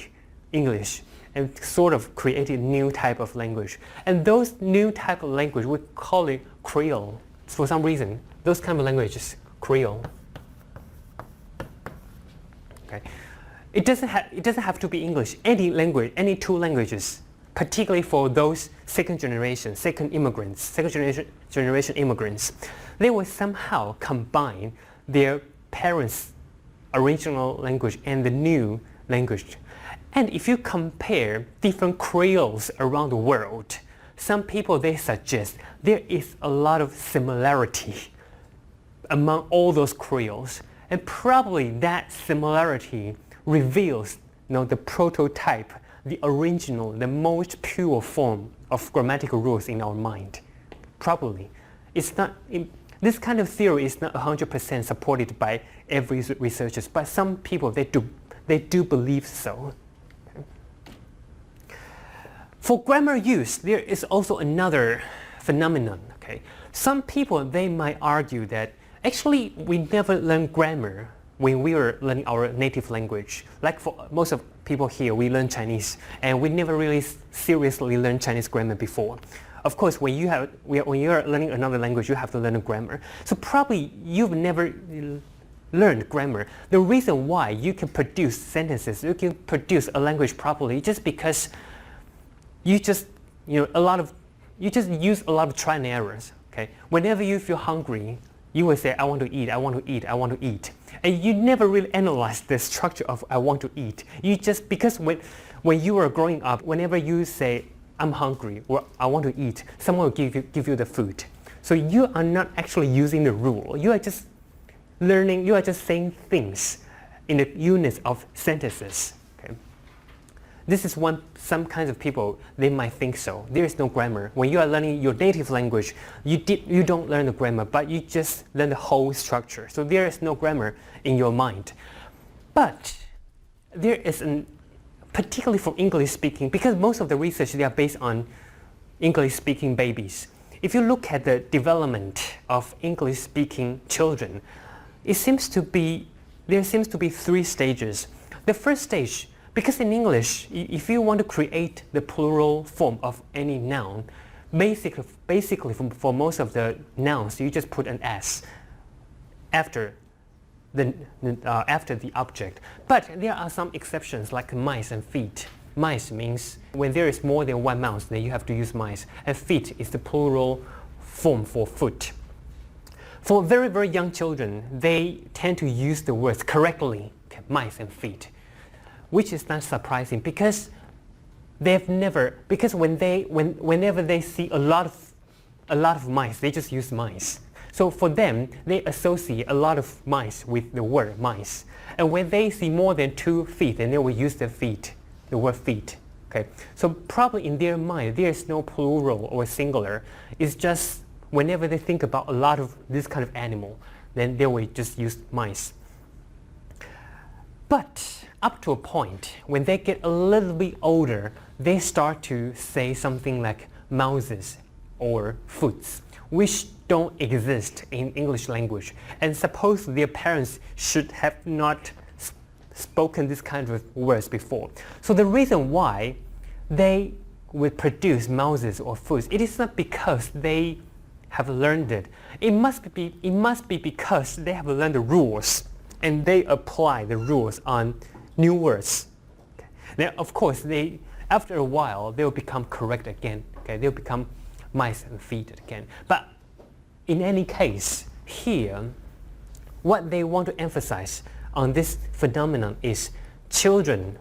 English and sort of create a new type of language. And those new type of language, we call it Creole. For some reason, those kind of languages, Creole. Okay. It doesn't have to be English. Any language, any two languages, particularly for those second generation immigrants, they will somehow combine their parents' original language and the new language. And if you compare different Creoles around the world, some people they suggest there is a lot of similarity among all those Creoles, and probably that similarity reveals the prototype, the original, the most pure form of grammatical rules in our mind. Probably. It's not, this kind of theory is not 100% supported by every researcher, but some people, they do believe so. Okay. For grammar use, there is also another phenomenon. Okay. Some people, they might argue that actually we never learn grammar when we were learning our native language. Like for most of people here, we learn Chinese, and we never really seriously learned Chinese grammar before. Of course, when you are learning another language, you have to learn a grammar. So probably you've never learned grammar. The reason why you can produce sentences, you can produce a language properly, just because you just use a lot of trial and errors. Okay, whenever you feel hungry, you will say, I want to eat, I want to eat, I want to eat. And you never really analyze the structure of I want to eat. You just, because when you were growing up, whenever you say, I'm hungry or I want to eat, someone will give you the food. So you are not actually using the rule. You are just learning, you are just saying things in the units of sentences. Okay? This is some kinds of people, they might think so. There is no grammar. When you are learning your native language, you don't learn the grammar, but you just learn the whole structure. So there is no grammar in your mind. But there is particularly for English speaking, because most of the research, they are based on English speaking babies. If you look at the development of English speaking children, there seems to be 3 stages. The first stage, because in English, if you want to create the plural form of any noun, basically for most of the nouns, you just put an S after the object. But there are some exceptions like mice and feet. Mice means when there is more than one mouse, then you have to use mice. And feet is the plural form for foot. For very, very young children, they tend to use the words correctly, okay, mice and feet, which is not surprising because whenever they see a lot of mice, they just use mice. So for them, they associate a lot of mice with the word mice. And when they see more than 2 feet, then they will use the word feet. Okay? So probably in their mind, there is no plural or singular. It's just whenever they think about a lot of this kind of animal, then they will just use mice. But up to a point, when they get a little bit older, they start to say something like mouses or foots, which don't exist in English language. And suppose their parents should have not spoken this kind of words before. So the reason why they would produce mouses or foots, it is not because they have learned it. It must be because they have learned the rules and they apply the rules on new words. Okay. Now, of course, after a while, they will become correct again. Okay. They'll become mice and feet again. But in any case, here, what they want to emphasize on this phenomenon is children,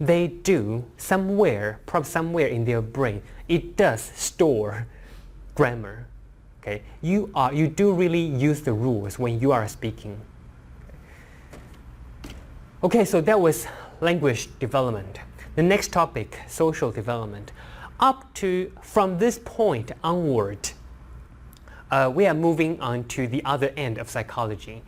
they do probably somewhere in their brain, it does store grammar. Okay? You do really use the rules when you are speaking. Okay, so that was language development. The next topic, social development. From this point onward, we are moving on to the other end of psychology.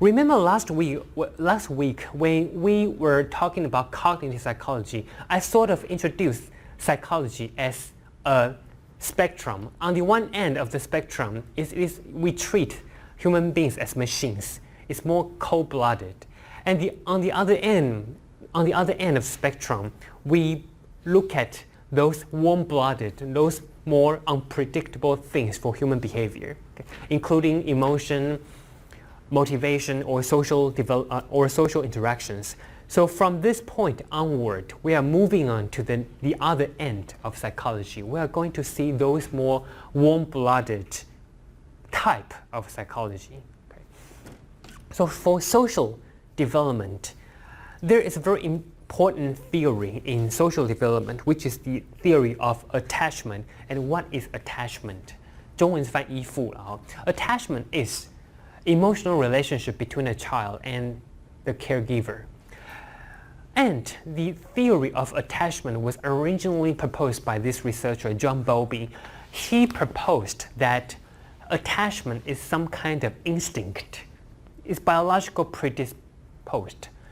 Remember last week when we were talking about cognitive psychology, I sort of introduced psychology as a spectrum. On the one end of the spectrum we treat human beings as machines. It's more cold-blooded. And on the other end of the spectrum, we look at those warm-blooded, those more unpredictable things for human behavior, okay, including emotion, motivation, or social interactions. So from this point onward, we are moving on to the other end of psychology. We are going to see those more warm-blooded type of psychology. Okay. So for social development, there is a very important theory in social development, which is the theory of attachment. And what is attachment? 中文是翻依附了哦。Attachment is emotional relationship between a child and the caregiver. And the theory of attachment was originally proposed by this researcher, John Bowlby. He proposed that attachment is some kind of instinct. It's biological predisposed.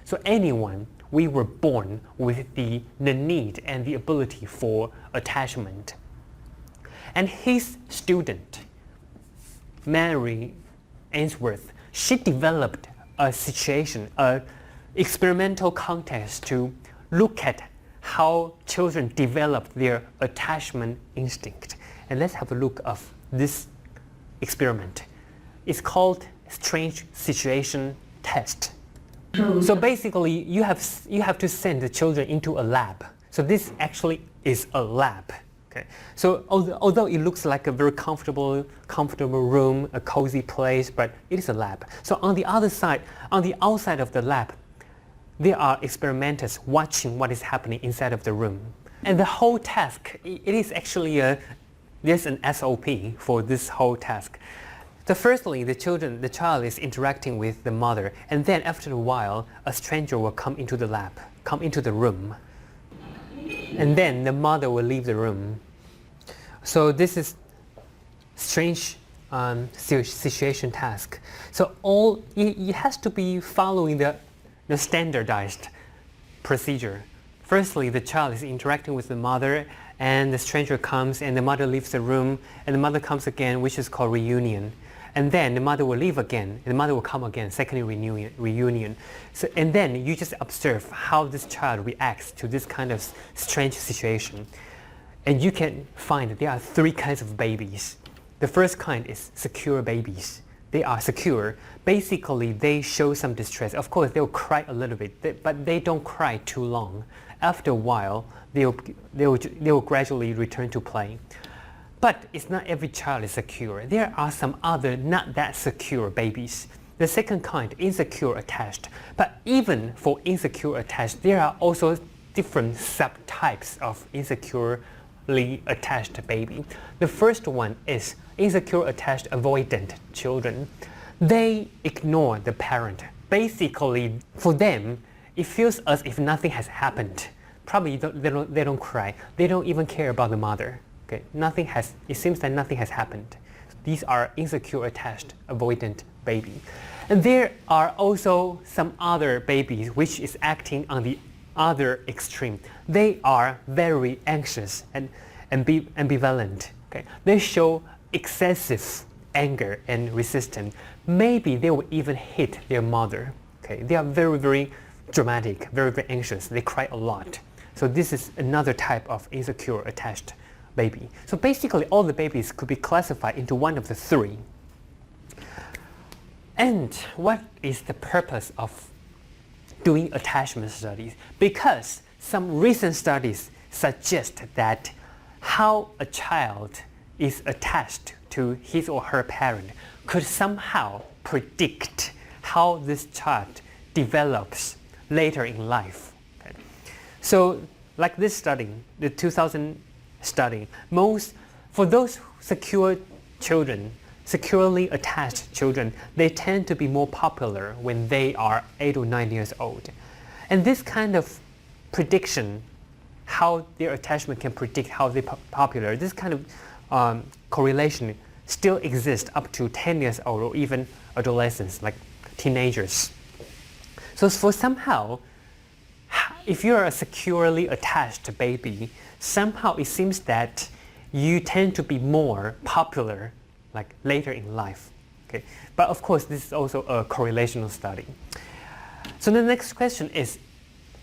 So anyone, we were born with the need and the ability for attachment. And his student, Mary Ainsworth, she developed a situation, an experimental context to look at how children develop their attachment instinct. And let's have a look of this experiment. It's called Strange Situation Test. So basically, you have to send the children into a lab. So this actually is a lab. Okay. So although it looks like a very comfortable room, a cozy place, but it is a lab. So on the outside of the lab, there are experimenters watching what is happening inside of the room. And the whole task, it is actually there's an SOP for this whole task. So firstly, the child is interacting with the mother, and then after a while, a stranger will come into the lab, come into the room. And then the mother will leave the room. So this is strange situation task. So it has to be following the standardized procedure. Firstly, the child is interacting with the mother, and the stranger comes, and the mother leaves the room, and the mother comes again, which is called reunion. And then the mother will leave again, and the mother will come again, second reunion. So, and then you just observe how this child reacts to this kind of strange situation. And you can find that there are three kinds of babies. The first kind is secure babies. They are secure. Basically, they show some distress. Of course, they'll cry a little bit, but they don't cry too long. After a while, they'll gradually return to play. But it's not every child is secure. There are some other not that secure babies. The second kind, insecure attached. But even for insecure attached, there are also different subtypes of insecurely attached baby. The first one is insecure attached avoidant children. They ignore the parent. Basically, for them, it feels as if nothing has happened. Probably they don't cry. They don't even care about the mother. Okay, it seems that nothing has happened. These are insecure attached avoidant baby. And there are also some other babies which is acting on the other extreme. They are very anxious and ambivalent. Okay? They show excessive anger and resistance. Maybe they will even hit their mother. Okay? They are very, very dramatic, very, very anxious. They cry a lot. So this is another type of insecure attached baby. So basically all the babies could be classified into one of the three. And what is the purpose of doing attachment studies? Because some recent studies suggest that how a child is attached to his or her parent could somehow predict how this child develops later in life. Okay. So like this study, the 2000 study, for those secure children, securely attached children, they tend to be more popular when they are 8 or 9 years old. And this kind of prediction, how their attachment can predict how they're popular, this kind of correlation still exists up to 10 years old or even adolescents, like teenagers. So for somehow, if you're a securely attached baby, somehow it seems that you tend to be more popular like later in life. Okay? But of course, this is also a correlational study. So the next question is,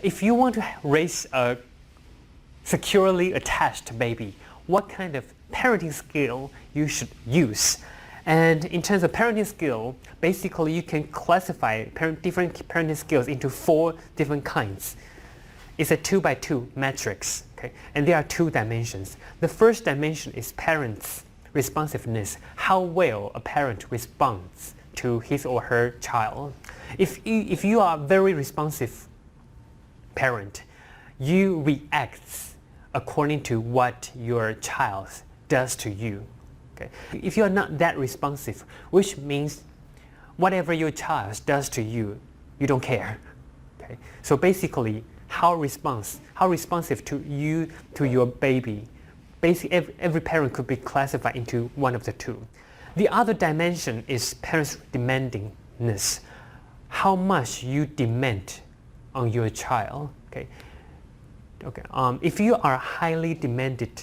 if you want to raise a securely attached baby, what kind of parenting skill you should use? And in terms of parenting skill, basically you can classify different parenting skills into 4 different kinds. It's a 2x2 matrix, okay? And there are 2 dimensions. The first dimension is parents' responsiveness, how well a parent responds to his or her child. If you are a very responsive parent, you react according to what your child does to you. Okay? If you are not that responsive, which means whatever your child does to you, you don't care. Okay? So basically, how responsive to your baby, basically every parent could be classified into one of the 2. The other dimension is parents' demandingness, how much you demand on your child. Okay. If you are a highly demanded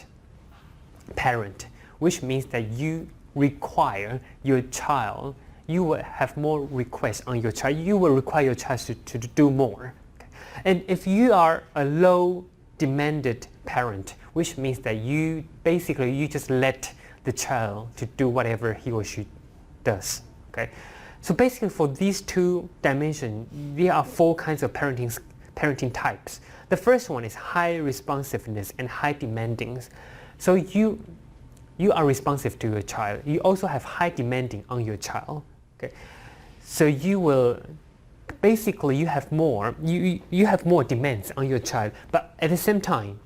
parent, which means that you require your child, you will have more requests on your child. You will require your child to do more. Okay. And if you are a low demanded parent, which means that you just let the child to do whatever he or she does. Okay. So basically for these 2 dimensions, there are 4 kinds of parenting types. The first one is high responsiveness and high demanding. So you are responsive to your child. You also have high demanding on your child. Okay? So you will basically you have more demands on your child, but at the same time,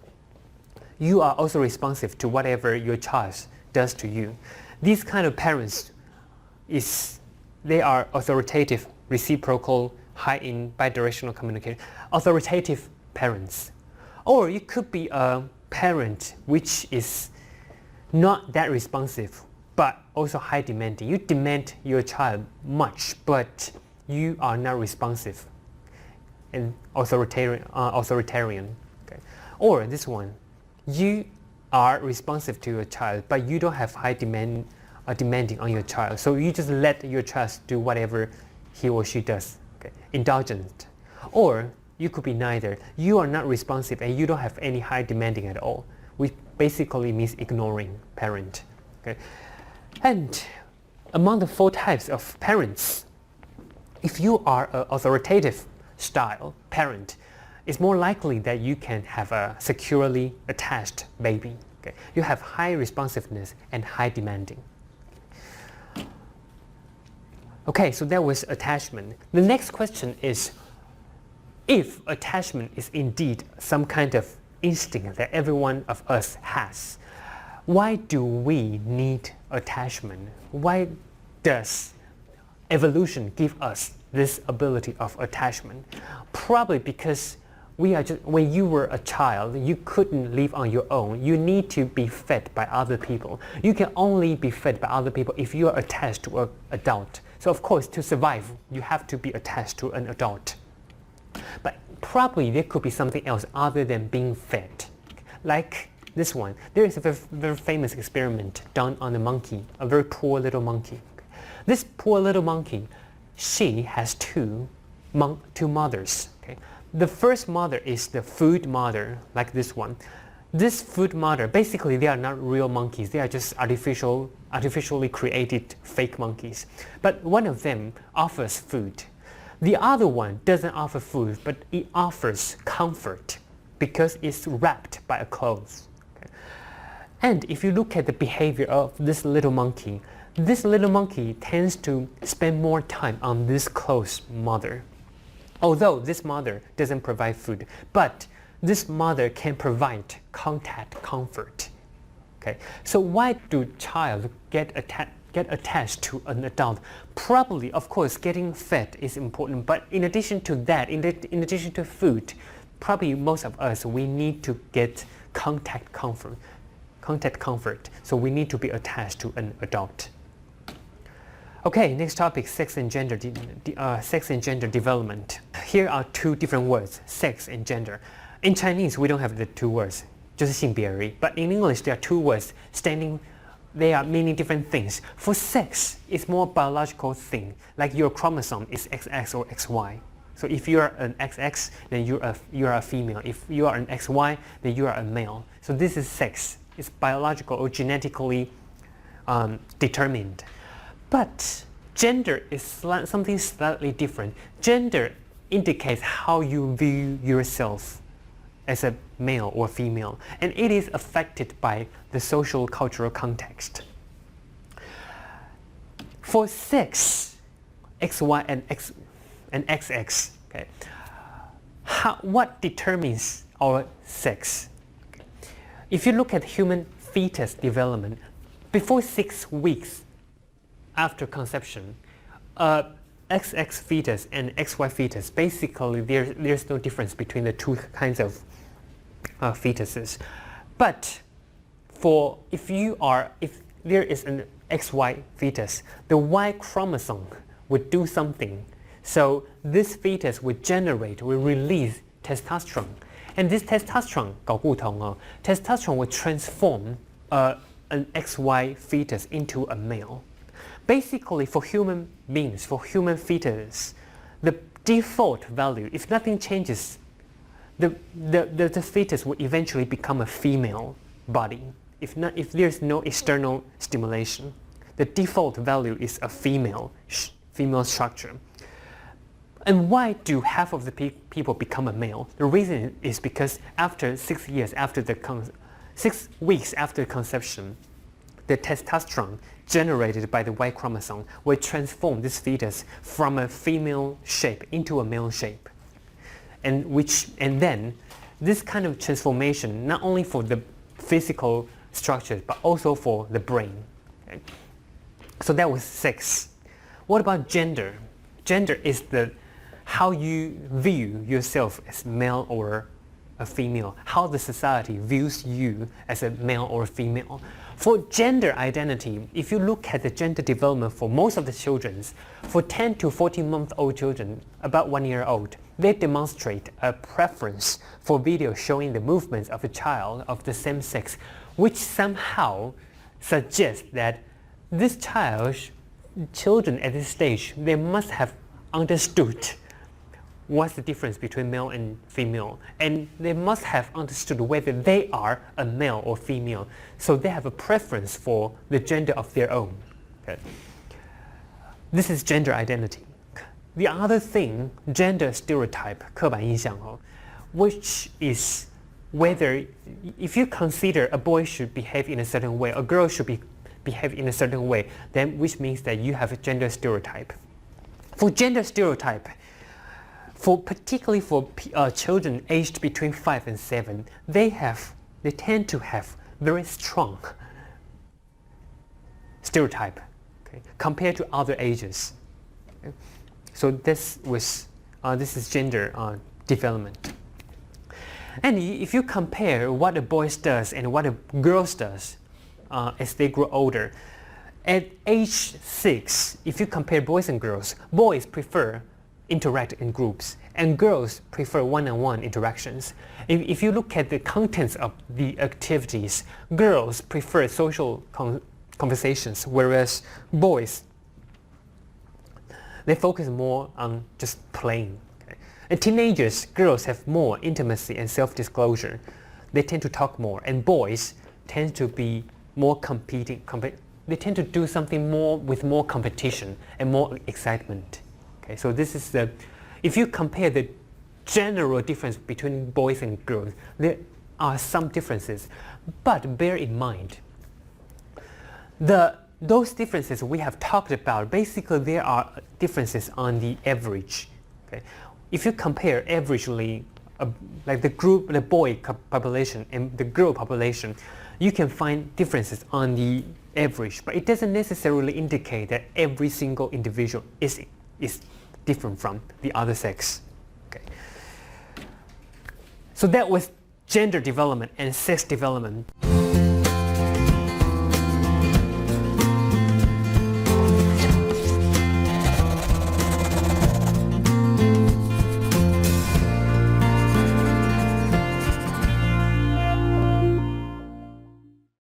you are also responsive to whatever your child does to you. These kind of parents they are authoritative, reciprocal, high in bidirectional communication, authoritative parents. Or you could be a parent which is not that responsive, but also high demanding. You demand your child much, but you are not responsive and authoritarian. Okay. Or this one, you are responsive to your child, but you don't have high demanding on your child. So you just let your child do whatever he or she does. Okay. Indulgent. Or you could be neither. You are not responsive and you don't have any high demanding at all, which basically means ignoring parent. Okay. And among the 4 types of parents, if you are an authoritative style parent, it's more likely that you can have a securely attached baby. Okay. You have high responsiveness and high demanding. Okay, so that was attachment. The next question is, if attachment is indeed some kind of instinct that every one of us has, why do we need attachment? Why does evolution give us this ability of attachment? Probably because when you were a child, you couldn't live on your own. You need to be fed by other people. You can only be fed by other people if you are attached to an adult. So of course, to survive, you have to be attached to an adult. But probably there could be something else other than being fed. Like this one. There is a very famous experiment done on a monkey, a very poor little monkey. This poor little monkey, she has two mothers. Okay? The first mother is the food mother, like this one. This food mother, basically they are not real monkeys. They are just artificially created fake monkeys. But one of them offers food. The other one doesn't offer food, but it offers comfort because it's wrapped by a cloth. Okay? And if you look at the behavior of this little monkey tends to spend more time on this close mother. Although this mother doesn't provide food, but this mother can provide contact comfort. Okay? So why do child get get attached to an adult. Probably, of course, getting fed is important, but in addition to that, in addition to food, probably most of us, we need to get contact comfort. So we need to be attached to an adult. Okay, next topic, sex and gender development. Here are two different words, sex and gender. In Chinese, we don't have the two words, 就是性别而已. But in English, there are two words they are meaning different things. For sex, it's more biological thing, like your chromosome is XX or XY. So if you are an XX, then you are a female. If you are an XY, then you are a male. So this is sex. It's biological or genetically determined. But gender is something slightly different. Gender indicates how you view yourself as a male or female, and it is affected by the social cultural context. For sex, XY and XX, okay, what determines our sex? Okay. If you look at human fetus development, before 6 weeks after conception, XX fetus and XY fetus, basically there's no difference between the two kinds of fetuses. But if there is an XY fetus, the Y chromosome would do something. So this fetus will release testosterone. And this testosterone, 搞不同哦, testosterone will transform an XY fetus into a male. Basically, for human beings, for human fetus, the default value, if nothing changes, the fetus will eventually become a female body. If there's no external stimulation, the default value is a female structure. And why do half of the people become a male? The reason is because after 6 weeks after conception, the testosterone generated by the Y chromosome will transform this fetus from a female shape into a male shape. And then this kind of transformation, not only for the physical structures, but also for the brain. Okay? So that was sex. What about gender? Gender is how you view yourself as male or a female, how the society views you as a male or a female. For gender identity, if you look at the gender development for most of the children, for 10 to 14-month-old children, about 1 year old, they demonstrate a preference for videos showing the movements of a child of the same sex, which somehow suggests that this children at this stage, they must have understood what's the difference between male and female, and they must have understood whether they are a male or female, so they have a preference for the gender of their own. Okay. This is gender identity. The other thing, gender stereotype, 刻板印象, which is whether if you consider a boy should behave in a certain way, a girl should behave in a certain way, then which means that you have a gender stereotype. For gender stereotype, particularly for children aged between 5 and 7, they tend to have very strong stereotype, okay, compared to other ages. Okay. So this is gender development. And if you compare what a boy does and what a girl does as they grow older, at age 6, if you compare boys and girls, boys prefer interact in groups, and girls prefer one-on-one interactions. If you look at the contents of the activities, girls prefer social conversations, whereas boys, they focus more on just playing. Okay? And teenagers, girls have more intimacy and self-disclosure. They tend to talk more, and boys tend to be more competing. They tend to do something more with more competition and more excitement. Okay, so this is if you compare the general difference between boys and girls, there are some differences, but bear in mind, those differences we have talked about, basically there are differences on the average. Okay? If you compare averagely like the boy population and the girl population, you can find differences on the average, but it doesn't necessarily indicate that every single individual is different from the other sex. Okay. So that was gender development and sex development.